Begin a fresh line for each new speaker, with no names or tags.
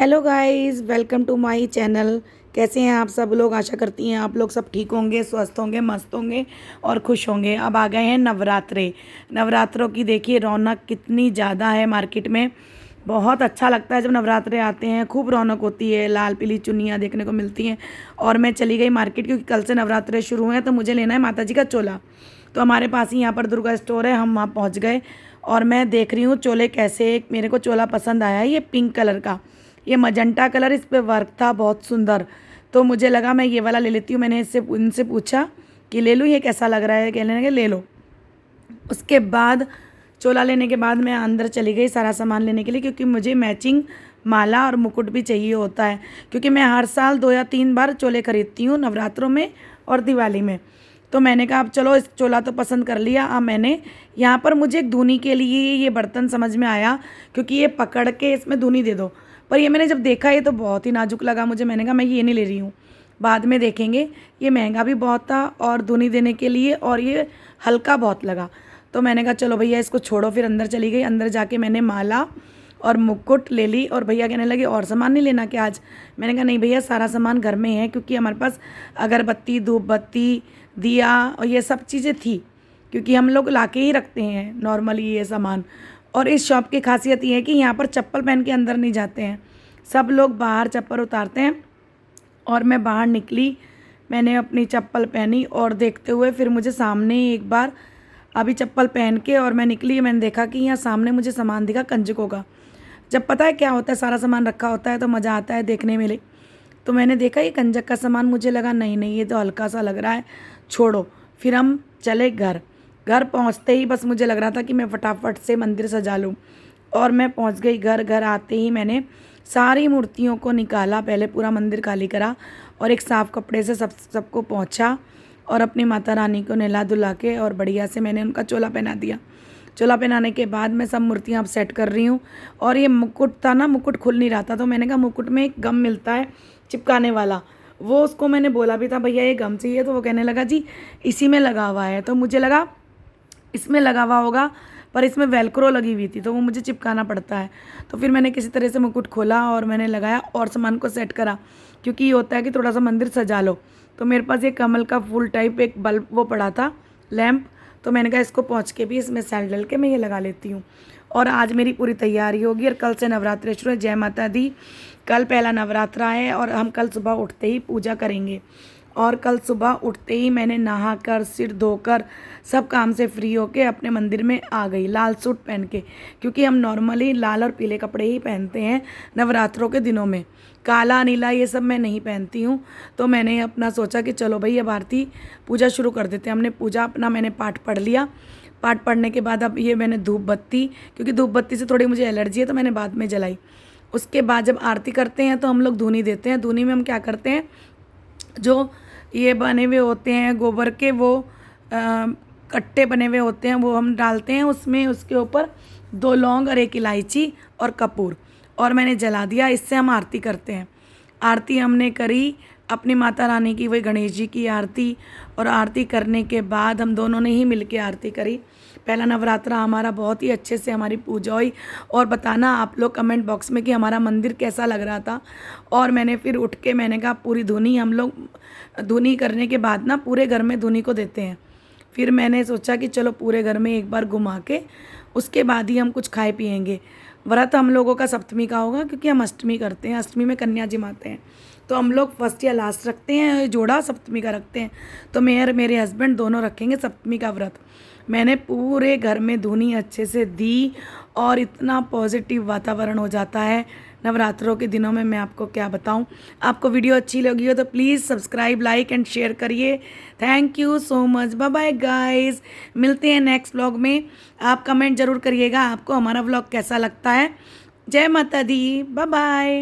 Hello guys, welcome to my channel. कैसे हैं आप सब लोग? आशा करती हैं आप लोग सब ठीक होंगे, स्वस्थ होंगे, मस्त होंगे और खुश होंगे। अब आ गए हैं नवरात्रे। नवरात्रों की देखिए रौनक कितनी ज़्यादा है मार्केट में। बहुत अच्छा लगता है जब नवरात्रे आते हैं, खूब रौनक होती है, लाल पीली चुन्नियाँ देखने को मिलती हैं। और मैं चली गई मार्केट क्योंकि कल से नवरात्रे शुरू हुए हैं, तो मुझे लेना है माता जी का चोला। तो हमारे पास ही यहाँ पर दुर्गा स्टोर है, हम वहाँ पहुँच गए और मैं देख रही हूँ चोले कैसे। मेरे को चोला पसंद आया है, ये पिंक कलर का, ये मजंटा कलर, इस पे वर्क था बहुत सुंदर। तो मुझे लगा मैं ये वाला ले लेती हूँ। मैंने इससे इनसे पूछा कि ले लूँ, ये कैसा लग रहा है? कहने लगे ले लो। उसके बाद चोला लेने के बाद मैं अंदर चली गई सारा सामान लेने के लिए, क्योंकि मुझे मैचिंग माला और मुकुट भी चाहिए होता है, क्योंकि मैं हर साल 2 या 3 बार चोले खरीदती हूँ, नवरात्रों में और दिवाली में। तो मैंने कहा अब चलो, इस चोला तो पसंद कर लिया। अब मैंने यहाँ पर मुझे एक धुनी के लिए ये बर्तन समझ में आया, क्योंकि ये पकड़ के इसमें धुनी दे दो। पर ये मैंने जब देखा ये तो बहुत ही नाजुक लगा मुझे। मैंने कहा मैं ये नहीं ले रही हूँ, बाद में देखेंगे। ये महंगा भी बहुत था और धुनी देने के लिए, और ये हल्का बहुत लगा। तो मैंने कहा चलो भैया इसको छोड़ो। फिर अंदर चली गई। अंदर जाके मैंने माला और मुकुट ले ली। और भैया कहने लगे और सामान नहीं लेना क्या आज? मैंने कहा नहीं भैया, सारा सामान घर में है, क्योंकि हमारे पास अगरबत्ती, धूप बत्ती, दिया और ये सब चीज़ें थी, क्योंकि हम लोग लाके ही रखते हैं नॉर्मली ये सामान। और इस शॉप की खासियत ये है कि यहाँ पर चप्पल पहन के अंदर नहीं जाते हैं, सब लोग बाहर चप्पल उतारते हैं। और मैं बाहर निकली, मैंने अपनी चप्पल पहनी और देखते हुए फिर मुझे सामने एक बार अभी चप्पल पहन के और मैं निकली, मैंने देखा कि यहाँ सामने मुझे सामान दिखा कंजकों का। जब पता है क्या होता है, सारा सामान रखा होता है तो मज़ा आता है देखने में। तो मैंने देखा ये कंजक का सामान, मुझे लगा नहीं नहीं ये तो हल्का सा लग रहा है, छोड़ो। फिर हम चले घर। घर पहुंचते ही बस मुझे लग रहा था कि मैं फटाफट से मंदिर सजा लूँ, और मैं पहुंच गई घर। घर आते ही मैंने सारी मूर्तियों को निकाला, पहले पूरा मंदिर खाली करा और एक साफ़ कपड़े से सबको पोंछा, और अपनी माता रानी को नहला धुला के और बढ़िया से मैंने उनका चोला पहना दिया। चोला पहनाने के बाद मैं सब मूर्तियाँ अब सेट कर रही हूँ। और ये मुकुट था ना, मुकुट खुल नहीं रहा था, तो मैंने कहा मुकुट में एक गम मिलता है चिपकाने वाला, वो उसको मैंने बोला भी था भैया ये गम चाहिए, तो वो कहने लगा जी इसी में लगा हुआ है। तो मुझे लगा इसमें लगा हुआ होगा, पर इसमें वेलक्रो लगी हुई थी, तो वो मुझे चिपकाना पड़ता है। तो फिर मैंने किसी तरह से मुकुट खोला और मैंने लगाया और सामान को सेट करा, क्योंकि ये होता है कि थोड़ा सा मंदिर सजा लो। तो मेरे पास ये कमल का फूल टाइप एक बल्ब वो पड़ा था, लैम्प। तो मैंने कहा इसको पहुँच के भी इसमें सेल डल के मैं ये लगा लेती हूँ। और आज मेरी पूरी तैयारी होगी और कल से नवरात्रि शुरू है। जय माता दी। कल पहला नवरात्रा है और हम कल सुबह उठते ही पूजा करेंगे। और कल सुबह उठते ही मैंने नहाकर, सिर धोकर, सब काम से फ्री होके अपने मंदिर में आ गई लाल सूट पहन के, क्योंकि हम नॉर्मली लाल और पीले कपड़े ही पहनते हैं नवरात्रों के दिनों में। काला नीला ये सब मैं नहीं पहनती हूँ। तो मैंने अपना सोचा कि चलो भाई अब आरती पूजा शुरू कर देते हैं। हमने पूजा अपना मैंने पाठ पढ़ लिया। पाठ पढ़ने के बाद अब ये मैंने धूप बत्ती, क्योंकि धूप बत्ती से थोड़ी मुझे एलर्जी है, तो मैंने बाद में जलाई। उसके बाद जब आरती करते हैं तो हम लोग धूनी देते हैं। धूनी में हम क्या करते हैं, जो ये बने हुए होते हैं गोबर के, वो कट्टे बने हुए होते हैं, वो हम डालते हैं उसमें। उसके ऊपर 2 लौंग और 1 इलायची और कपूर, और मैंने जला दिया। इससे हम आरती करते हैं। आरती हमने करी अपनी माता रानी की, वही गणेश जी की आरती। और आरती करने के बाद हम दोनों ने ही मिलके आरती करी। पहला नवरात्रा हमारा बहुत ही अच्छे से हमारी पूजा हुई। और बताना आप लोग कमेंट बॉक्स में कि हमारा मंदिर कैसा लग रहा था। और मैंने फिर उठ के मैंने कहा पूरी धुनी, हम लोग धुनी करने के बाद ना पूरे घर में धुनी को देते हैं। फिर मैंने सोचा कि चलो पूरे घर में एक बार घुमा के उसके बाद ही हम कुछ खाए पिएंगे। व्रत हम लोगों का सप्तमी का होगा, क्योंकि हम अष्टमी करते हैं, अष्टमी में कन्या जिमाते हैं। तो हम लोग फर्स्ट या लास्ट रखते हैं, जोड़ा सप्तमी का रखते हैं। तो मेरे हस्बैंड दोनों रखेंगे सप्तमी का व्रत। मैंने पूरे घर में धुनी अच्छे से दी और इतना पॉजिटिव वातावरण हो जाता है नवरात्रों के दिनों में, मैं आपको क्या बताऊं। आपको वीडियो अच्छी लगी हो तो please subscribe, like and share करिए। Thank you so much. Bye bye guys, मिलते हैं नेक्स्ट व्लॉग में। आप कमेंट ज़रूर करिएगा आपको हमारा व्लॉग कैसा लगता है। जय माता दी। Bye bye.